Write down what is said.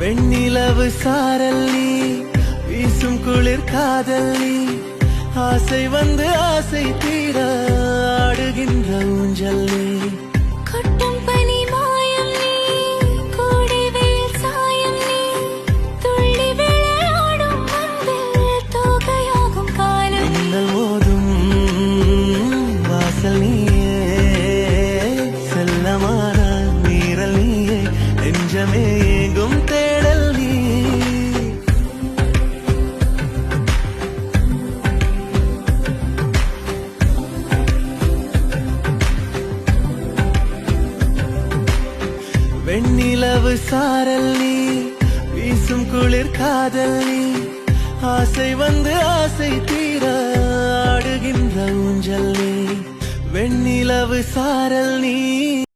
வெண்ணிலவு சாரல் நீ, வீசும் குளிர் காதல் நீ, ஆசை வந்து ஆசை தீர ஆடுகின்ற ஊஞ்சல் நீ. கொட்டும் பனி மாயம் நீ, கோடை வெயில் சாயம் நீ, துள்ளி விளையாடும் அன்பில் தோகையாகும் காலம் நீ. மின்னல் மோதும் வாசல் நீயே, செல்லமான மீறல் நீயே, நெஞ்சமே ஏங்கும் தேடல் நீ. வெண்ணிலவு சாரல் நீ, வீசும் குளிர் காதல் நீ, ஆசை வந்து ஆசை தீர ஆடுகின்ற ஊஞ்சல் நீ. வெண்ணிலவு சாரல் நீ.